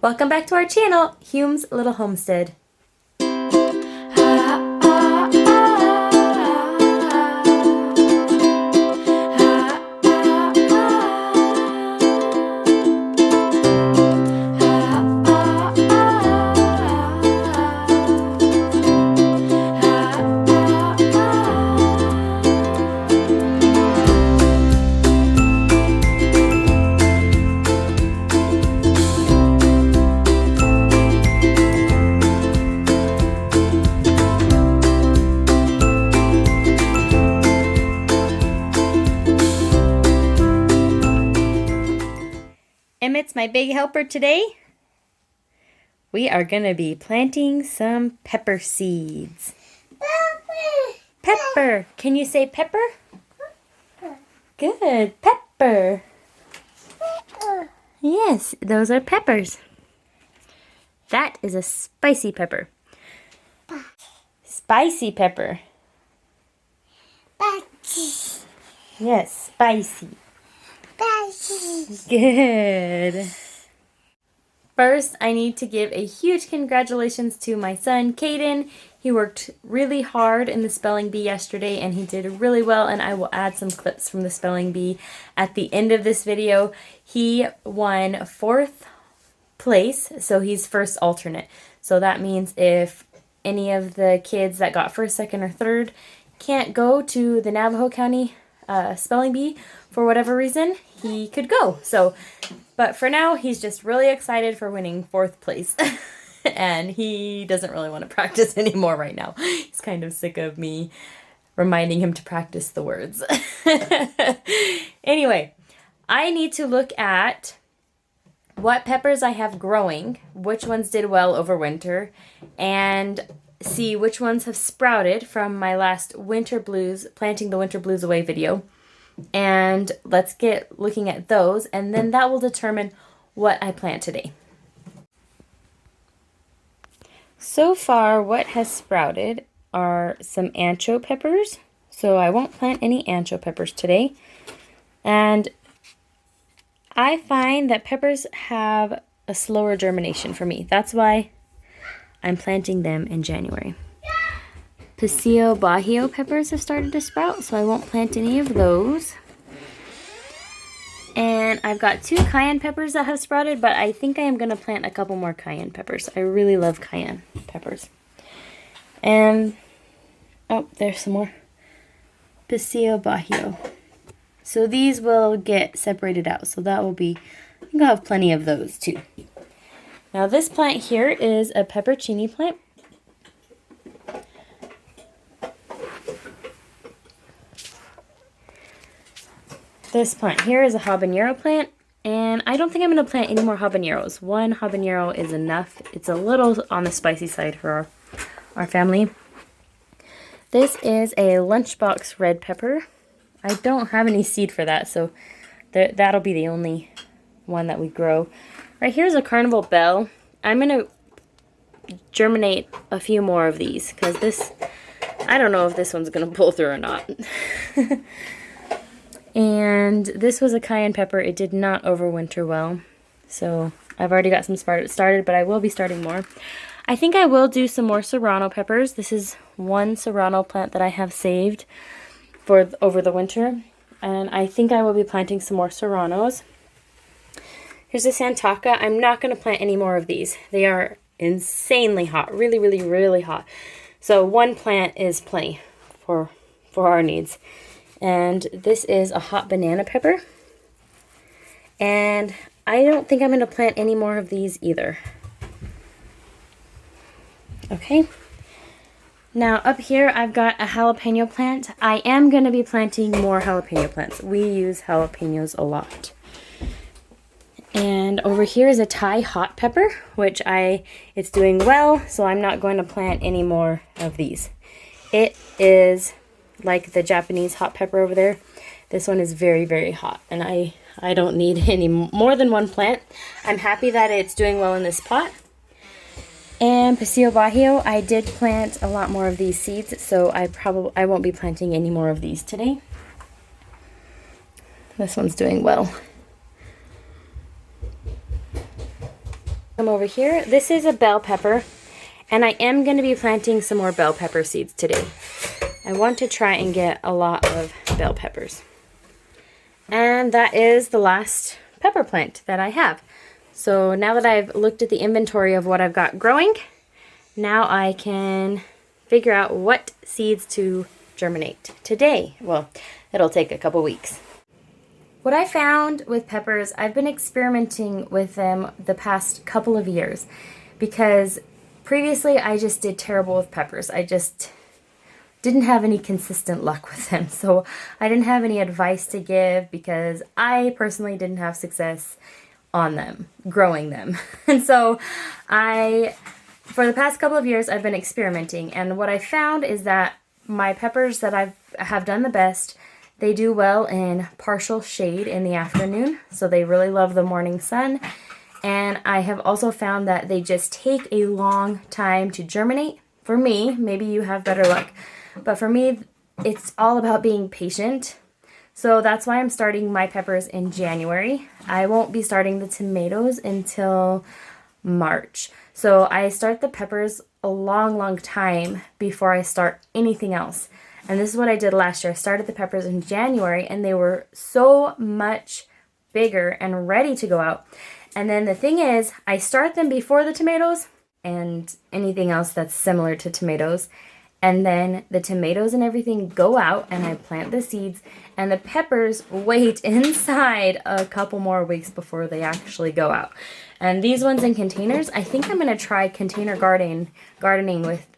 Welcome back to our channel, Hume's Little Homestead. Emmett's my big helper today. We are going to be planting some pepper seeds. Pepper. Can you say pepper? Good. Pepper. Yes, those are peppers. That is a spicy pepper. Spicy pepper. Yes, spicy. Good. First, I need to give a huge congratulations to my son, Kaden. He worked really hard in the spelling bee yesterday and he did really well, and I will add some clips from the spelling bee at the end of this video. He won 4th place, so he's first alternate. So that means if any of the kids that got 1st, 2nd, or 3rd can't go to the Navajo County spelling bee for whatever reason, he could go. But for now, he's just really excited for winning 4th place. And he doesn't really want to practice anymore right now. He's kind of sick of me reminding him to practice the words. Anyway, I need to look at what peppers I have growing, which ones did well over winter, and see which ones have sprouted from my last winter blues, planting the winter blues away video. And let's get looking at those, and then that will determine what I plant today. So far, what has sprouted are some ancho peppers, so I won't plant any ancho peppers today. And I find that peppers have a slower germination for me. That's why I'm planting them in January. Paseo Bajío peppers have started to sprout, so I won't plant any of those. And I've got 2 cayenne peppers that have sprouted, but I think I am going to plant a couple more cayenne peppers. I really love cayenne peppers. And, oh, there's some more. Paseo Bajío. So these will get separated out, so that will be, I think I'll have plenty of those too. Now this plant here is a peppercini plant. This plant here is a habanero plant, and I don't think I'm going to plant any more habaneros. 1 habanero is enough. It's a little on the spicy side for our family. This is a lunchbox red pepper. I don't have any seed for that, so that'll be the only one that we grow. Right here's a carnival bell. I'm going to germinate a few more of these, because this, I don't know if this one's going to pull through or not. And this was a cayenne pepper. It did not overwinter well, so I've already got some started, but I will be starting more. I think I will do some more serrano peppers. This is 1 serrano plant that I have saved for over the winter, and I think I will be planting some more serranos. Here's a Santaka. I'm not going to plant any more of these. They are insanely hot, really, really, really hot. So 1 plant is plenty for our needs. And this is a hot banana pepper. And I don't think I'm going to plant any more of these either. Okay. Now up here I've got a jalapeno plant. I am going to be planting more jalapeno plants. We use jalapenos a lot. And over here is a Thai hot pepper, which it's doing well, so I'm not going to plant any more of these. It is like the Japanese hot pepper over there. This one is very, very hot, and I don't need any more than 1 plant. I'm happy that it's doing well in this pot. And Paseo Bajío, I did plant a lot more of these seeds, so I won't be planting any more of these today. This one's doing well. Come over here. This is a bell pepper, and I am going to be planting some more bell pepper seeds today. I want to try and get a lot of bell peppers. And that is the last pepper plant that I have. So now that I've looked at the inventory of what I've got growing, now I can figure out what seeds to germinate today. Well, it'll take a couple weeks. What I found with peppers, I've been experimenting with them the past couple of years because previously I just did terrible with peppers. I just didn't have any consistent luck with them. So I didn't have any advice to give because I personally didn't have success on them, growing them. And so for the past couple of years, I've been experimenting. And what I found is that my peppers that I have done the best, they do well in partial shade in the afternoon, so they really love the morning sun. And I have also found that they just take a long time to germinate. For me, maybe you have better luck, but for me, it's all about being patient. So that's why I'm starting my peppers in January. I won't be starting the tomatoes until March. So I start the peppers a long time before I start anything else. And this is what I did last year. I started the peppers in January and they were so much bigger and ready to go out. And then the thing is, I start them before the tomatoes and anything else that's similar to tomatoes. And then the tomatoes and everything go out and I plant the seeds and the peppers wait inside a couple more weeks before they actually go out. And these ones in containers, I think I'm going to try container gardening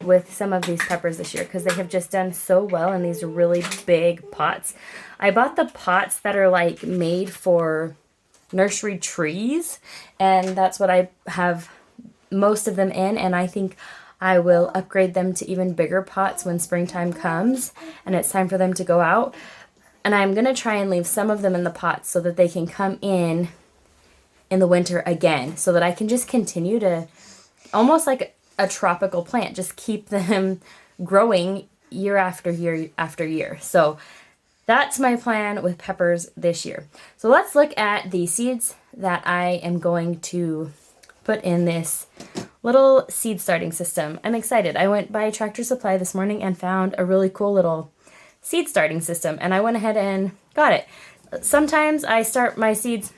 with some of these peppers this year because they have just done so well in these really big pots. I bought the pots that are like made for nursery trees, and that's what I have most of them in, and I think I will upgrade them to even bigger pots when springtime comes and it's time for them to go out. And I'm going to try and leave some of them in the pots so that they can come in the winter again, so that I can just continue to, almost like a tropical plant, just keep them growing year after year after year. So that's my plan with peppers this year. So let's look at the seeds that I am going to put in this little seed starting system. I'm excited. I went by Tractor Supply this morning and found a really cool little seed starting system, and I went ahead and got it. Sometimes I start my seeds,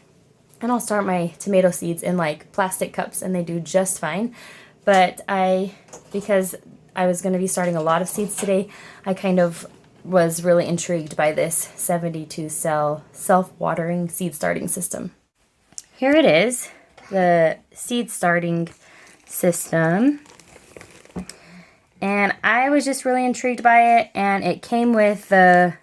and I'll start my tomato seeds in like plastic cups and they do just fine. But because I was going to be starting a lot of seeds today, I kind of was really intrigued by this 72 cell self-watering seed starting system. Here it is, the seed starting system. And I was just really intrigued by it, and it came with the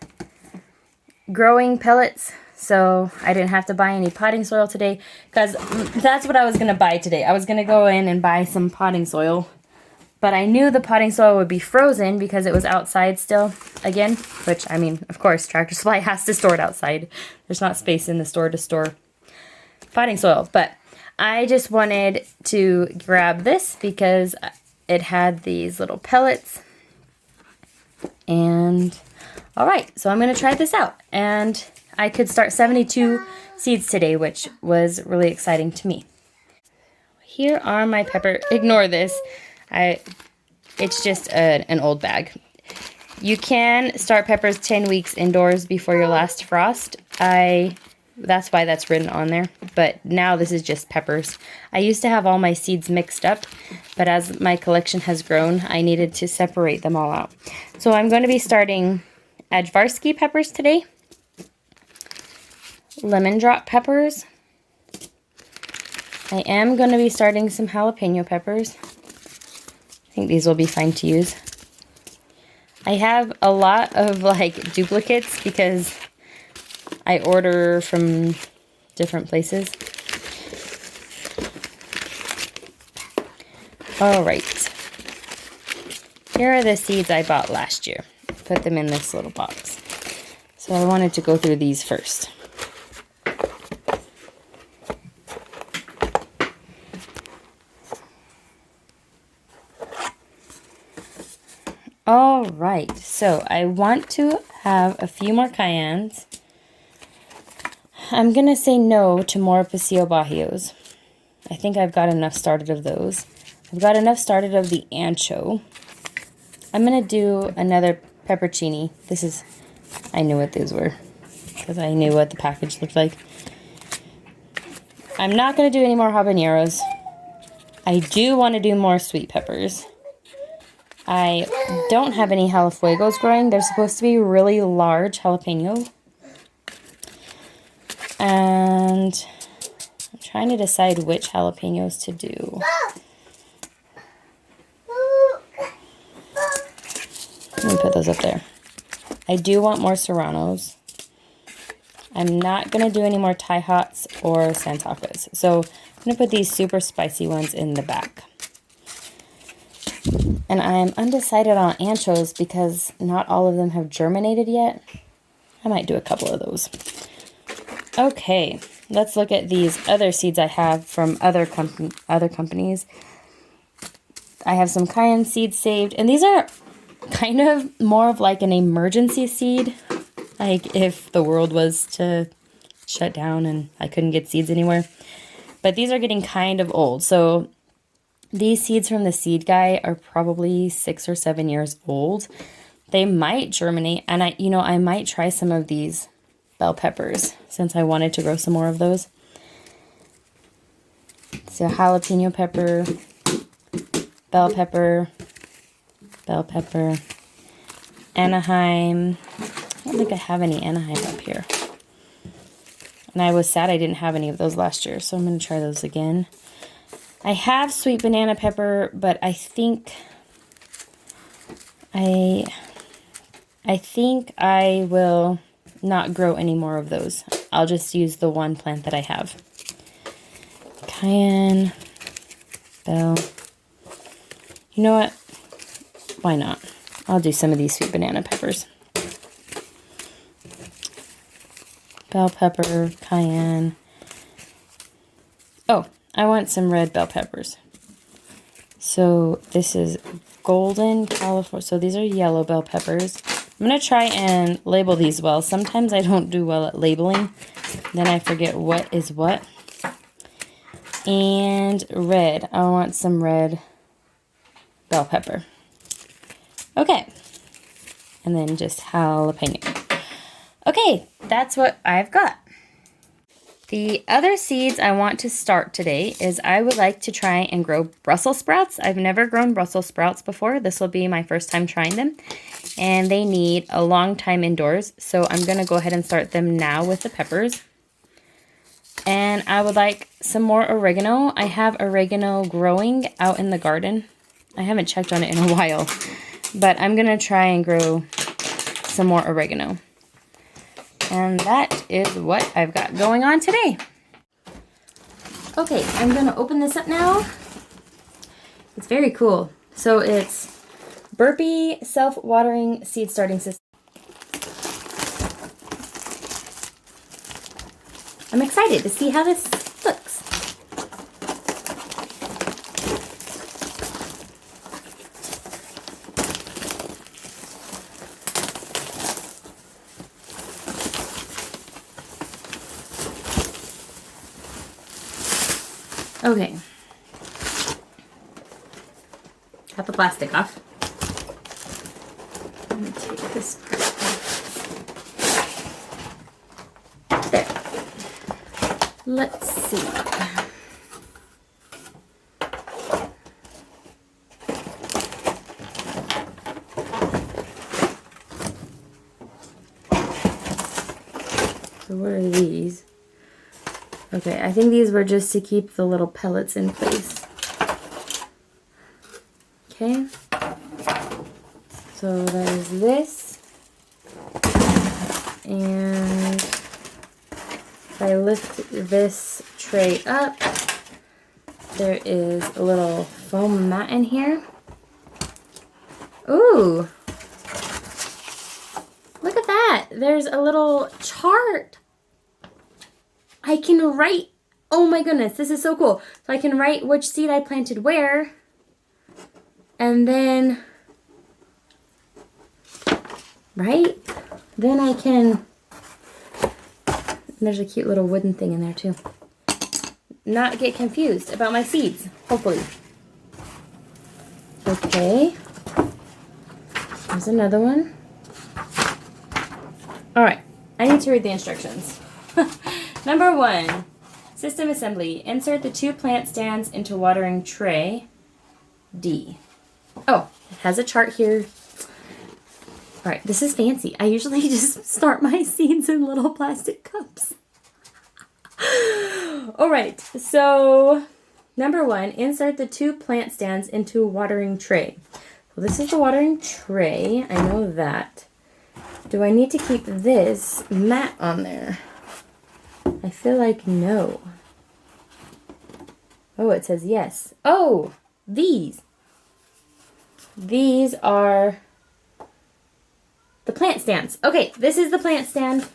growing pellets. So I didn't have to buy any potting soil today because that's what I was going to buy today. I was going to go in and buy some potting soil, but I knew the potting soil would be frozen because it was outside still again, which, I mean, of course, Tractor Supply has to store it outside. There's not space in the store to store potting soil, but I just wanted to grab this because it had these little pellets. And all right, so I'm going to try this out, and I could start 72 seeds today, which was really exciting to me. Here are my pepper. Ignore this. It's just an old bag. You can start peppers 10 weeks indoors before your last frost. That's why that's written on there. But now this is just peppers. I used to have all my seeds mixed up, but as my collection has grown, I needed to separate them all out. So I'm going to be starting Ajvarski peppers today. Lemon drop peppers. I am going to be starting some jalapeno peppers. I think these will be fine to use. I have a lot of like duplicates because I order from different places. All right. Here are the seeds I bought last year. Put them in this little box. So I wanted to go through these first. All right, so I want to have a few more cayennes. I'm going to say no to more paseo bajios. I think I've got enough started of those. I've got enough started of the ancho. I'm going to do another peppercini. I knew what these were because I knew what the package looked like. I'm not going to do any more habaneros. I do want to do more sweet peppers. I don't have any jalafuegos growing. They're supposed to be really large jalapeno. And I'm trying to decide which jalapenos to do. Let me put those up there. I do want more serranos. I'm not going to do any more Thai hots or Santakas. So I'm going to put these super spicy ones in the back. And I'm undecided on anchos because not all of them have germinated yet. I might do a couple of those. Okay, let's look at these other seeds I have from other companies. I have some Cayenne Seeds saved, and these are kind of more of like an emergency seed. Like if the world was to shut down and I couldn't get seeds anywhere. But these are getting kind of old. So these seeds from the seed guy are probably 6 or 7 years old. They might germinate, and I might try some of these bell peppers since I wanted to grow some more of those. So jalapeno pepper, bell pepper, Anaheim. I don't think I have any Anaheim up here. And I was sad I didn't have any of those last year, so I'm going to try those again. I have sweet banana pepper, but I think I will not grow any more of those. I'll just use the one plant that I have. Cayenne, bell. You know what? Why not? I'll do some of these sweet banana peppers. Bell pepper, cayenne. Oh, I want some red bell peppers. So this is golden California. So these are yellow bell peppers. I'm going to try and label these well. Sometimes I don't do well at labeling. Then I forget what is what. And red. I want some red bell pepper. Okay. And then just jalapeno. Okay, that's what I've got. The other seeds I want to start today is I would like to try and grow Brussels sprouts. I've never grown Brussels sprouts before. This will be my first time trying them. And they need a long time indoors. So I'm going to go ahead and start them now with the peppers. And I would like some more oregano. I have oregano growing out in the garden. I haven't checked on it in a while. But I'm going to try and grow some more oregano. And that is what I've got going on today. Okay, I'm going to open this up now. It's very cool. So it's Burpee self-watering seed starting system. I'm excited to see how this looks. Okay, got the plastic off. Let me take this part off. There. Let's see. So what are these? Okay, I think these were just to keep the little pellets in place. Okay. So that is this. And if I lift this tray up, there is a little foam mat in here. Ooh! Look at that! There's a little chart. I can write, oh my goodness, this is so cool. So I can write which seed I planted where, and then, right? Then I can, there's a cute little wooden thing in there too. not get confused about my seeds, hopefully. Okay. There's another one. All right, I need to read the instructions. Number 1, system assembly. Insert the 2 plant stands into watering tray D. Oh, it has a chart here. All right, this is fancy. I usually just start my seeds in little plastic cups. All right, so number 1, insert the 2 plant stands into watering tray. Well, this is the watering tray. I know that. Do I need to keep this mat on there? I feel like no. Oh, it says yes. Oh, these. These are the plant stands. Okay, this is the plant stand.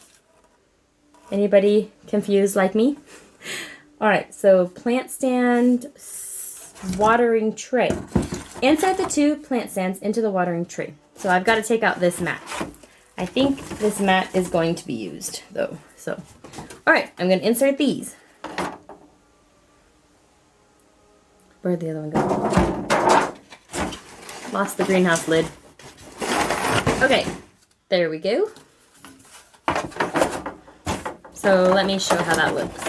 Anybody confused like me? All right, so plant stand, watering tray. Insert the 2 plant stands into the watering tray. So I've got to take out this mat. I think this mat is going to be used though. So, all right, I'm going to insert these. Where'd the other one go? Lost the greenhouse lid. Okay, there we go. So let me show how that looks.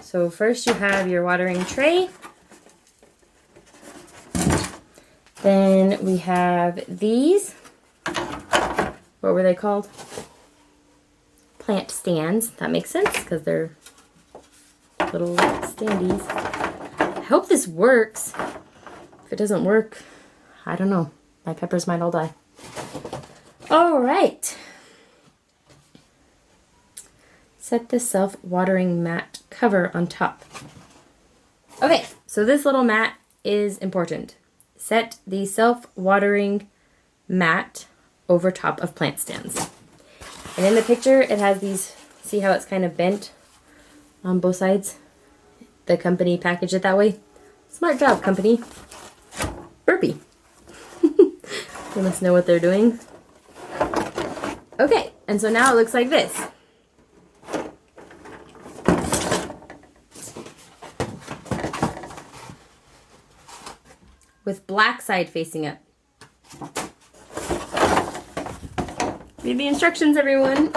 So first you have your watering tray. Then we have these. What were they called? Plant stands. That makes sense because they're little standees. I hope this works. If it doesn't work, I don't know. My peppers might all die. All right. Set the self-watering mat cover on top. Okay, so this little mat is important. Set the self-watering mat over top of plant stands. And in the picture, it has these, see how it's kind of bent on both sides? The company packaged it that way. Smart job, company. Burpee. They must know what they're doing. Okay, and so now it looks like this. With black side facing up. Read the instructions, everyone.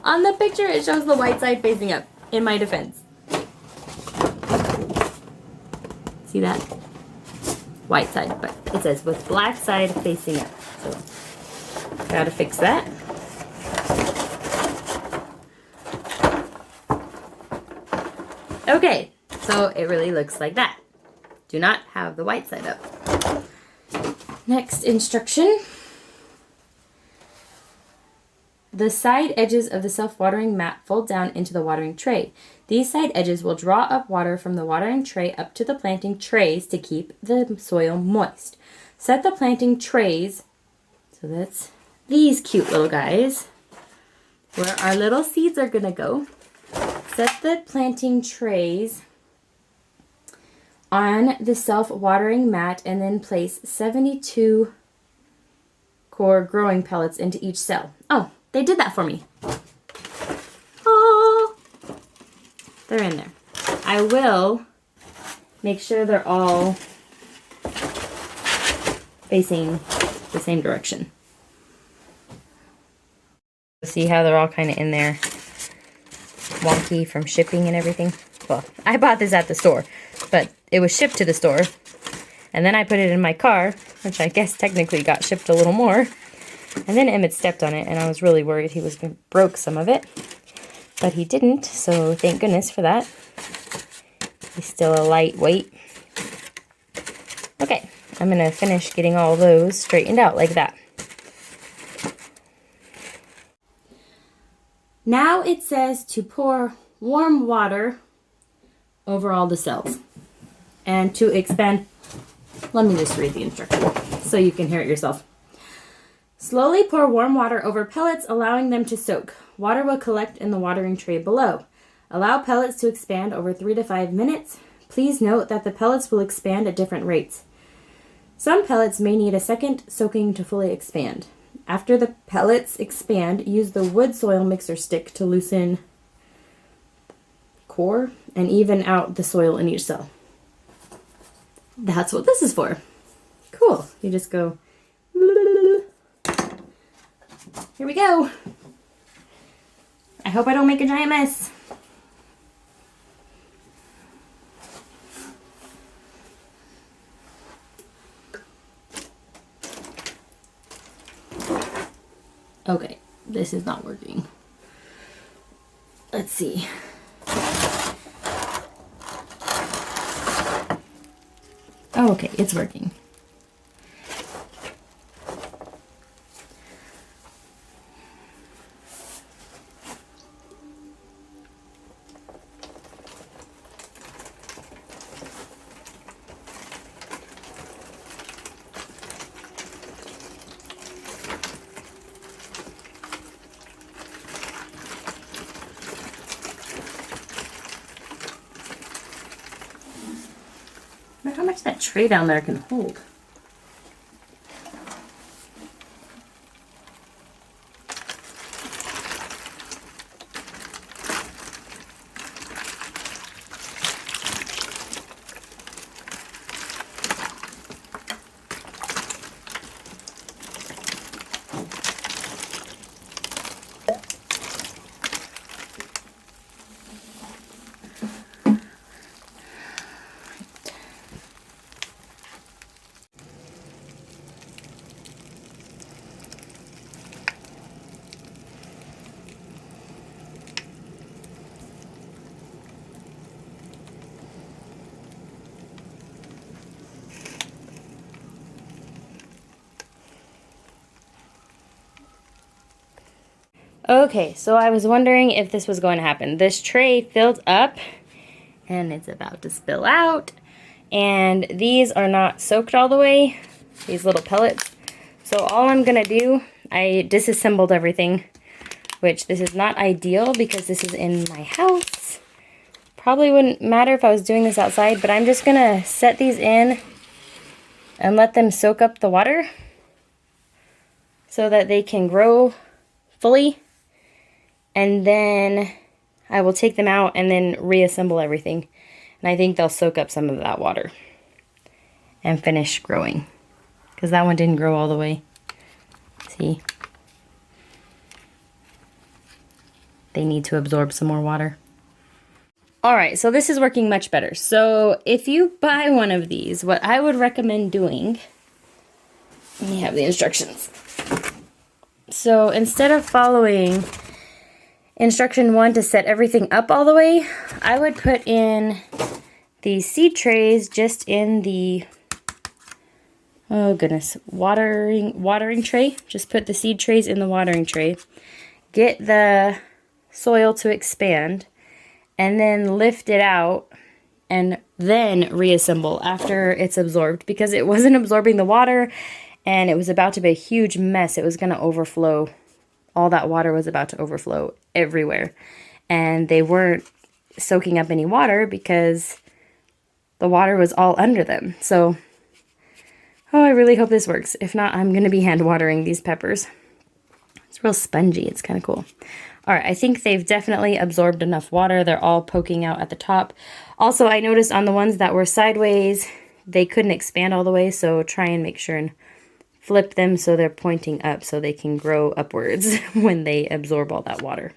On the picture, it shows the white side facing up, in my defense. See that? White side, but it says with black side facing up. So, gotta fix that. Okay, so it really looks like that. Do not have the white side up. Next instruction. The side edges of the self-watering mat fold down into the watering tray. These side edges will draw up water from the watering tray up to the planting trays to keep the soil moist. Set the planting trays, so that's these cute little guys, where our little seeds are gonna go. Set the planting trays on the self-watering mat and then place 72 core growing pellets into each cell. Oh, they did that for me. Oh, they're in there. I will make sure they're all facing the same direction. See how they're all kind of in there, wonky from shipping and everything. Well, I bought this at the store, but it was shipped to the store. And then I put it in my car, which I guess technically got shipped a little more. And then Emmett stepped on it, and I was really worried he was going to broke some of it. But he didn't, so thank goodness for that. He's still a lightweight. Okay, I'm going to finish getting all those straightened out like that. Now it says to pour warm water over all the cells. And to expand, let me just read the instruction so you can hear it yourself. Slowly pour warm water over pellets, allowing them to soak. Water will collect in the watering tray below. Allow pellets to expand over 3 to 5 minutes. Please note that the pellets will expand at different rates. Some pellets may need a second soaking to fully expand. After the pellets expand, use the wood soil mixer stick to loosen core and even out the soil in each cell. That's what this is for. Cool. You just go, here we go. I hope I don't make a giant mess. Okay, this is not working. Let's see. Oh, okay, it's working. How much that tray down there can hold. Okay, so I was wondering if this was going to happen. This tray filled up and it's about to spill out. And these are not soaked all the way, these little pellets. So all I'm going to do, I disassembled everything, which this is not ideal because this is in my house. Probably wouldn't matter if I was doing this outside, but I'm just going to set these in and let them soak up the water so that they can grow fully. And then I will take them out and then reassemble everything. And I think they'll soak up some of that water and finish growing. Because that one didn't grow all the way. See? They need to absorb some more water. Alright, so this is working much better. So if you buy one of these, what I would recommend doing, let me have the instructions. So instead of following Instruction 1 to set everything up all the way, I would put in the seed trays just in the, oh goodness, watering tray. Just put the seed trays in the watering tray. Get the soil to expand and then lift it out and then reassemble after it's absorbed, because it wasn't absorbing the water and it was about to be a huge mess. It was going to overflow. All that water was about to overflow everywhere. And they weren't soaking up any water because the water was all under them. So, oh, I really hope this works. If not, I'm going to be hand watering these peppers. It's real spongy. It's kind of cool. All right, I think they've definitely absorbed enough water. They're all poking out at the top. Also, I noticed on the ones that were sideways, they couldn't expand all the way. So try and make sure and flip them so they're pointing up so they can grow upwards when they absorb all that water.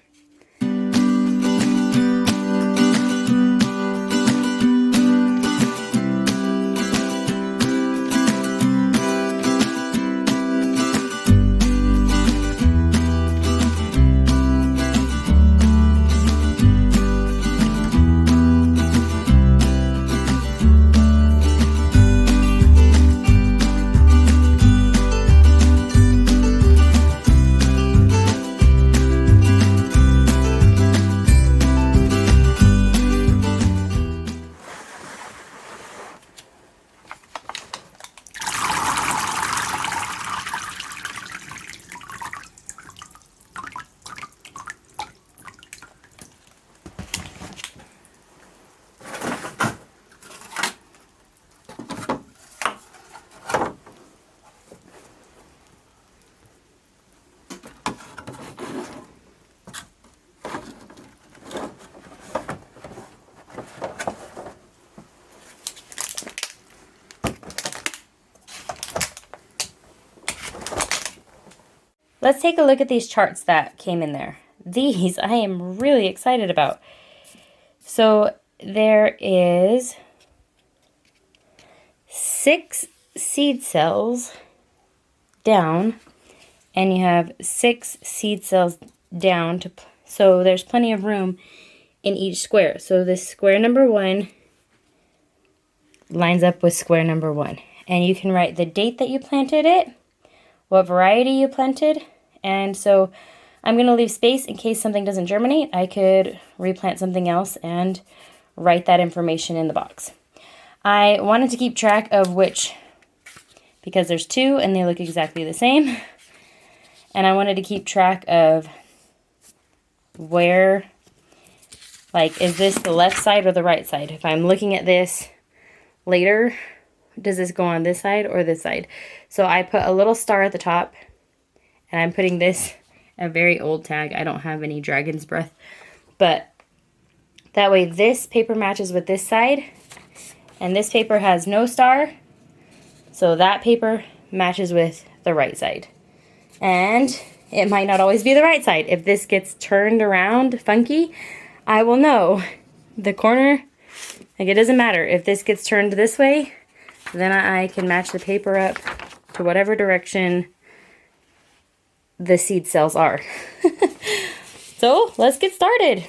let's take a look at these charts that came in there. These I am really excited about. So there is 6 seed cells down, and you have 6 seed cells down, so there's plenty of room in each square. So this square number 1 lines up with square number 1. And you can write the date that you planted it, what variety you planted, and so I'm going to leave space in case something doesn't germinate. I could replant something else and write that information in the box. I wanted to keep track of which, because there's 2 and they look exactly the same, and I wanted to keep track of where, like, is this the left side or the right side? If I'm looking at this later, does this go on this side or this side? So I put a little star at the top, and I'm putting this, a very old tag. I don't have any dragon's breath, but that way this paper matches with this side, and this paper has no star, so that paper matches with the right side. And it might not always be the right side. If this gets turned around funky, I will know the corner. Like, it doesn't matter. If this gets turned this way, then I can match the paper up to whatever direction the seed cells are. So let's get started.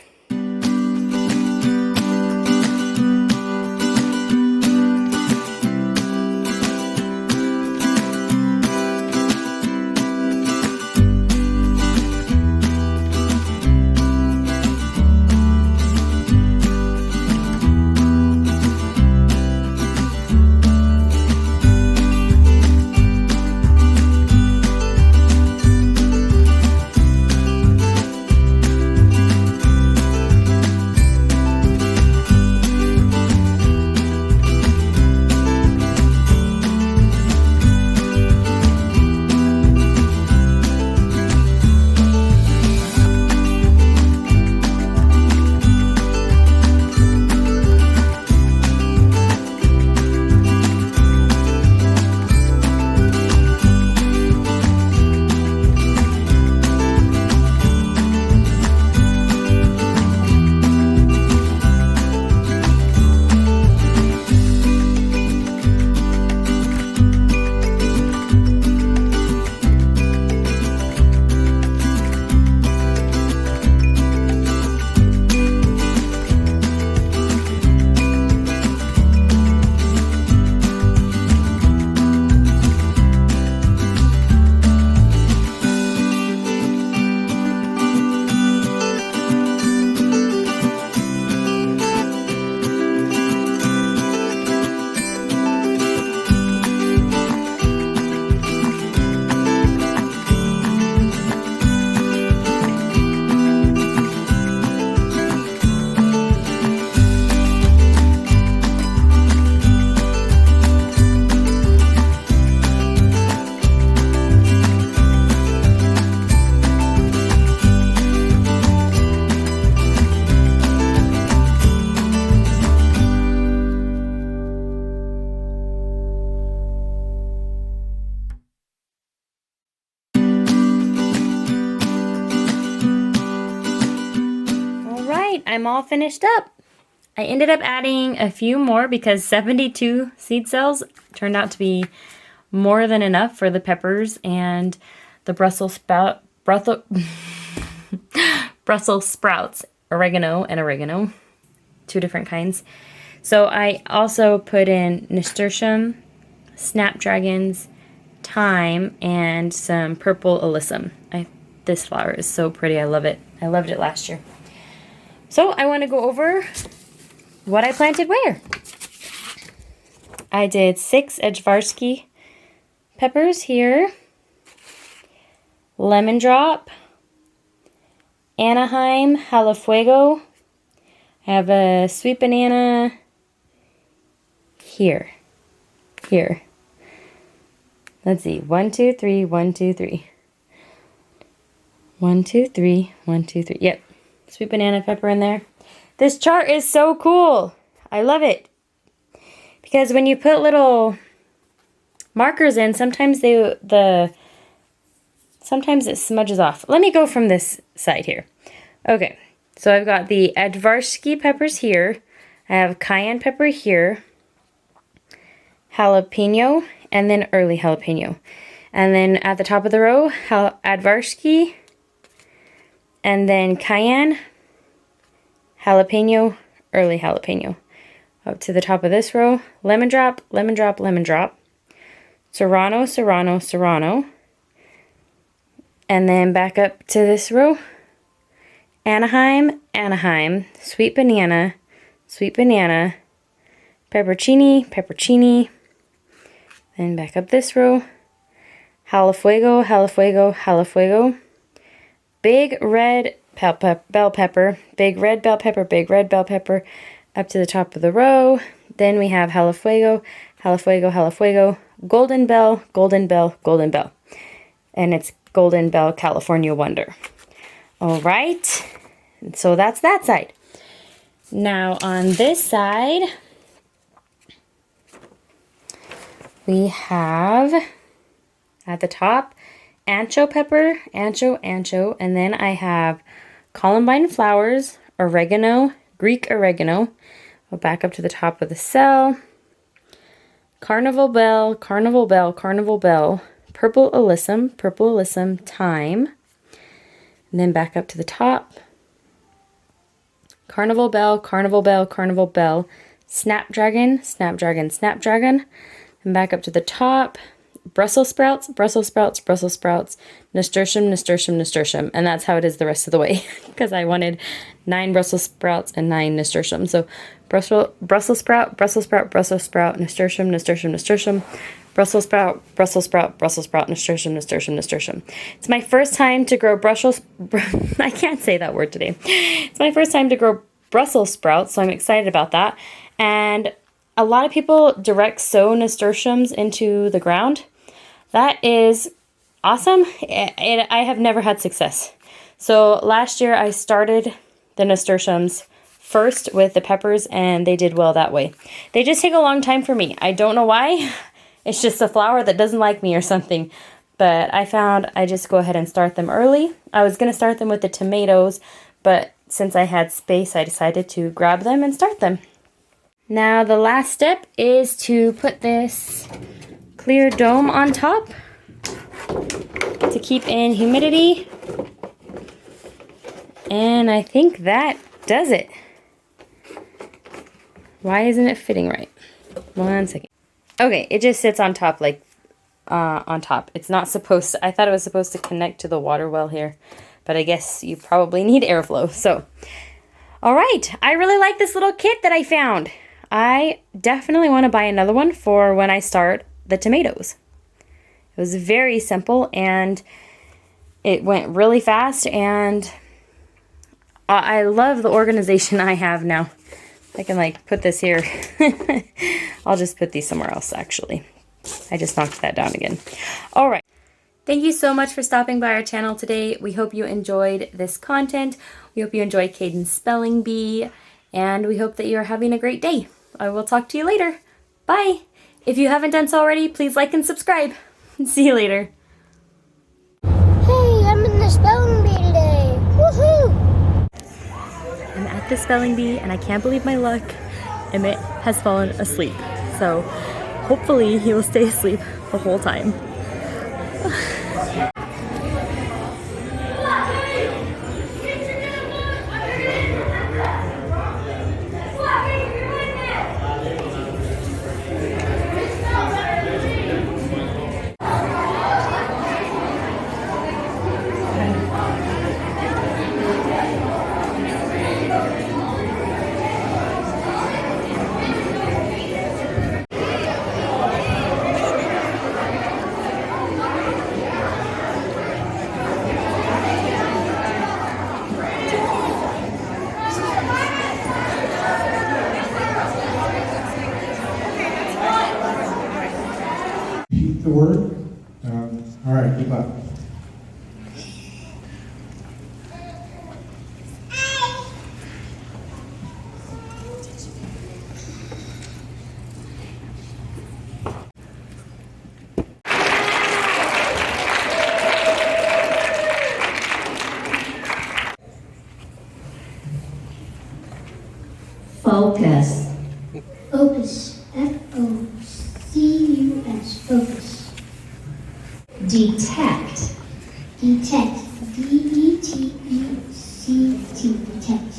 I'm all finished up. I ended up adding a few more because 72 seed cells turned out to be more than enough for the peppers and the Brussels sprouts, oregano, 2 different kinds. So I also put in nasturtium, snapdragons, thyme, and some purple alyssum. This flower is so pretty. I love it. I loved it last year. So I want to go over what I planted where. I did 6 Edgevarsky peppers here, lemon drop, Anaheim, Jalafuego. I have a sweet banana here. Let's see, 1, 2, 3, 1, 2, 3. 1, 2, 3, 1, 2, 3. Yep, sweet banana pepper in there. This chart is so cool. I love it. Because when you put little markers in, sometimes the Sometimes it smudges off. Let me go from this side here. Okay, so I've got the Advarsky peppers here. I have cayenne pepper here, jalapeno, and then early jalapeno. And then at the top of the row, Advarsky, and then cayenne, jalapeno, early jalapeno. Up to the top of this row, lemon drop, lemon drop, lemon drop, serrano, serrano, serrano. And then back up to this row, Anaheim, Anaheim, sweet banana, peppercini, peppercini. Then back up this row, jalafuego, jalafuego, jalafuego. Big red bell pepper, big red bell pepper, big red bell pepper. Up to the top of the row. Then we have jalafuego, jalafuego, jalafuego, golden bell, golden bell, golden bell. And it's Golden Bell California Wonder. All right, so that's that side. Now on this side, we have at the top ancho pepper, ancho, and then I have columbine flowers, oregano, Greek oregano. I'll back up to the top of the cell. Carnival bell, carnival bell, carnival bell. Purple alyssum, thyme. And then back up to the top. Carnival bell, carnival bell, carnival bell. Snapdragon, snapdragon, snapdragon. And back up to the top. Brussels sprouts, Brussels sprouts, Brussels sprouts. Nasturtium, nasturtium, nasturtium. And that's how it is the rest of the way. Because I wanted 9 Brussels sprouts and 9 nasturtium. So Brussels sprout, Brussels sprout, Brussels sprout, nasturtium, nasturtium, nasturtium. Brussels sprout, Brussels sprout, Brussels sprout, nasturtium, nasturtium, nasturtium. It's my first time to grow I can't say that word today. It's my first time to grow Brussels sprouts, so I'm excited about that. And a lot of people direct sow nasturtiums into the ground. That is awesome. I have never had success. So last year I started the nasturtiums first with the peppers, and they did well that way. They just take a long time for me. I don't know why. It's just a flower that doesn't like me or something. But I found I just go ahead and start them early. I was going to start them with the tomatoes, but since I had space, I decided to grab them and start them. Now the last step is to put this clear dome on top to keep in humidity. And I think that does it. Why isn't it fitting right? 1 second. Okay, it just sits on top, like, on top. It's not supposed to, I thought it was supposed to connect to the water well here, but I guess you probably need airflow, so. All right, I really like this little kit that I found. I definitely want to buy another one for when I start the tomatoes. It was very simple, and it went really fast, and I love the organization I have now. I can like put this here. I'll just put these somewhere else actually. I just knocked that down again. All right. Thank you so much for stopping by our channel today. We hope you enjoyed this content. We hope you enjoyed Kaden's spelling bee, and we hope that you're having a great day. I will talk to you later. Bye. If you haven't done so already, please like and subscribe. See you later. Hey, I'm in the spelling bee today. Woohoo! I'm at the spelling bee and I can't believe my luck. Emmett has fallen asleep. So hopefully he will stay asleep the whole time. The word? All right, good luck. Focus. Focus. F-O-C-U-S. Focus. Detect. Detect. D-E-T-E-C-T. Detect.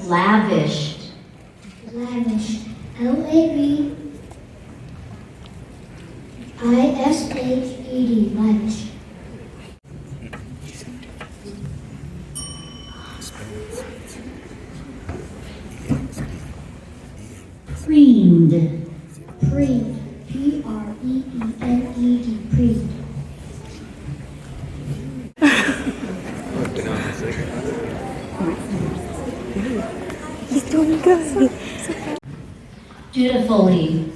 Lavished. Lavish. L-A-V-I-S-H-E-D. Lavish. Preened. Preened. P-R-E-E-N-E-D. Preened. Dutifully.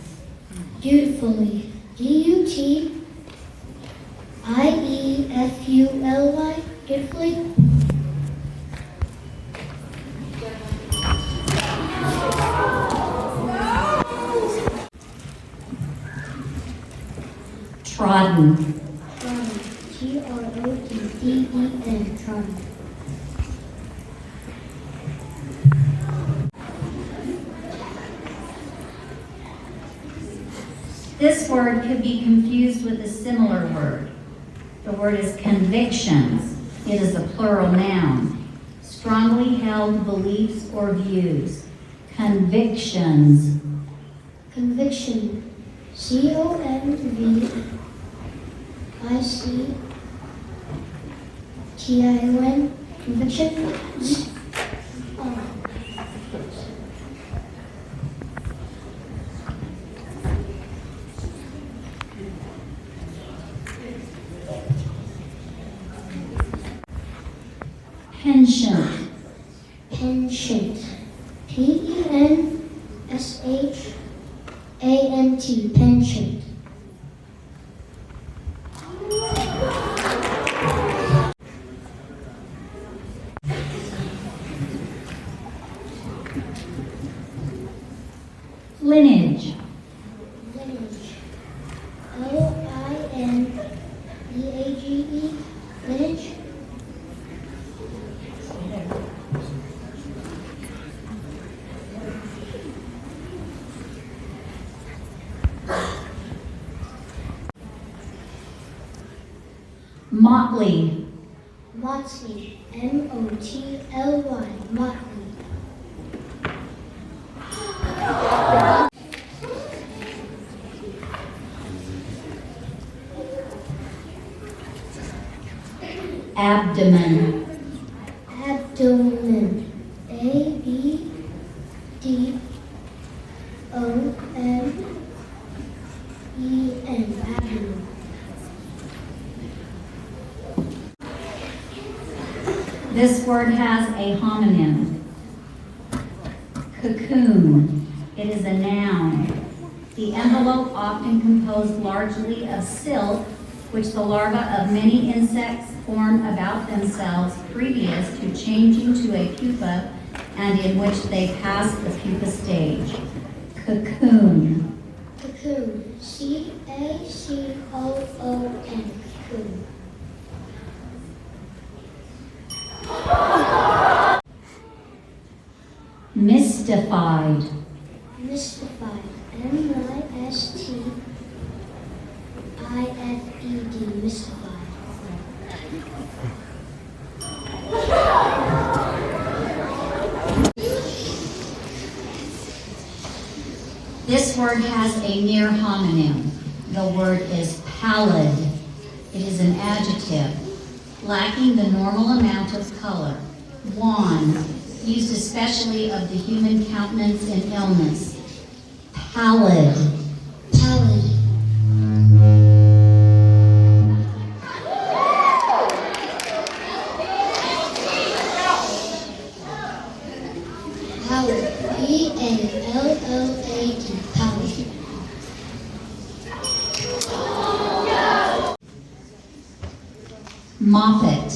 Dutifully. D-U-T-I-E-F-U-L-Y. Dutifully. Trodden. Trodden. T-R-O-D-D-E-N. Trodden. This word could be confused with a similar word. The word is convictions. It is a plural noun. Strongly held beliefs or views. Convictions. Conviction. C-O-N-V-I-C-T-I-O-N. Conviction. Penchant. Penchant. P-E-N-S-H-A-N-T. Penchant. Lineage. Lineage. L-I-N-E-A-G-E. Lineage. Motley. Motley. M-O-T-L-Y. Motley. Abdomen. Abdomen. A-B-D-O-M-E-N. Abdomen. This word has a homonym. Cocoon. It is a noun. The envelope often composed largely of silk, which the larvae of many insects form about themselves previous to changing to a pupa and in which they pass the pupa stage. Cocoon. Cocoon. C-A-C-O-O-N. Cocoon. Mystified. Mystified. M-Y-S-T-I-F-E-D. Mystified. This word has a near homonym. The word is pallid. It is an adjective, lacking the normal amount of color. Wan, used especially of the human countenance in illness. Pallid. Pallid. Pallid. P-A-L-L-A-D. Pallid. Moppet.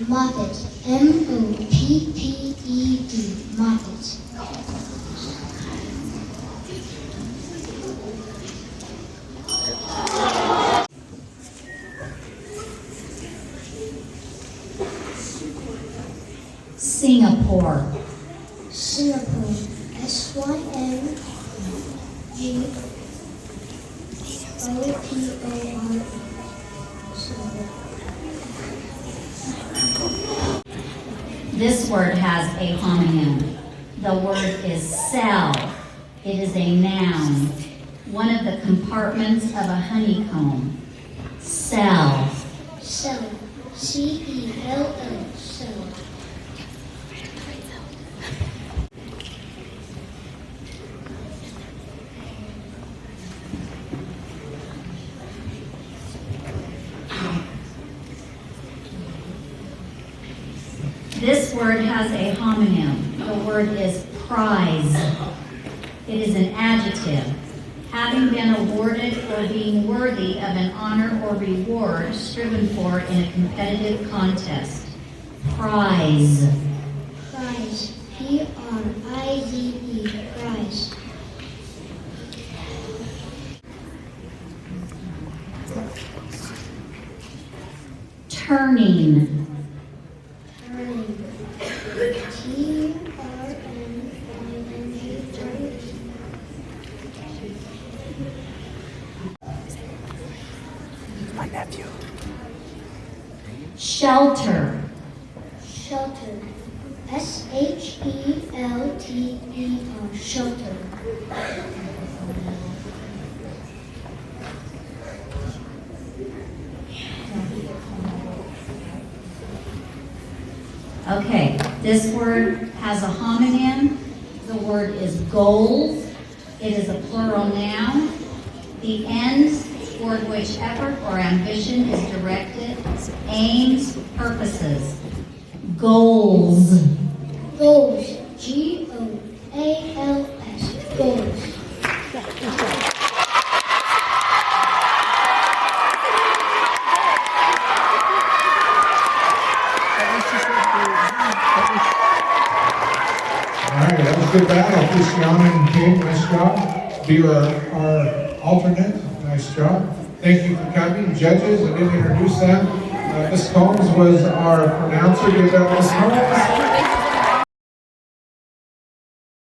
Moppet. M-O-P-P-E-D. Moppet. Singapore. Singapore. Syngopore. This word has a homonym. The word is cell. It is a noun. One of the compartments of a honeycomb. Cell. Cell. C-E-L-L. Cell. This word has a homonym. The word is prize. It is an adjective. Having been awarded or being worthy of an honor or reward striven for in a competitive contest. Prize. Prize. P-R-I-Z-E. Prize. Turning. Turning. T-R-N-I-N-G. Turning. My nephew. Shelter. Shelter. S-H-E-L-T-E-R. Shelter. Okay, this word has a homonym. The word is goals. It is a plural noun. The ends toward which effort or ambition is directed, aims, purposes. Goals. Goals. G-O-A-L-S. Goals. All right, that was a good battle. Christian and Kate, nice job. Be our alternate, nice job. Thank you for coming. Judges, I didn't introduce them. Ms. Combs was our pronouncer. Give that Ms. Combs.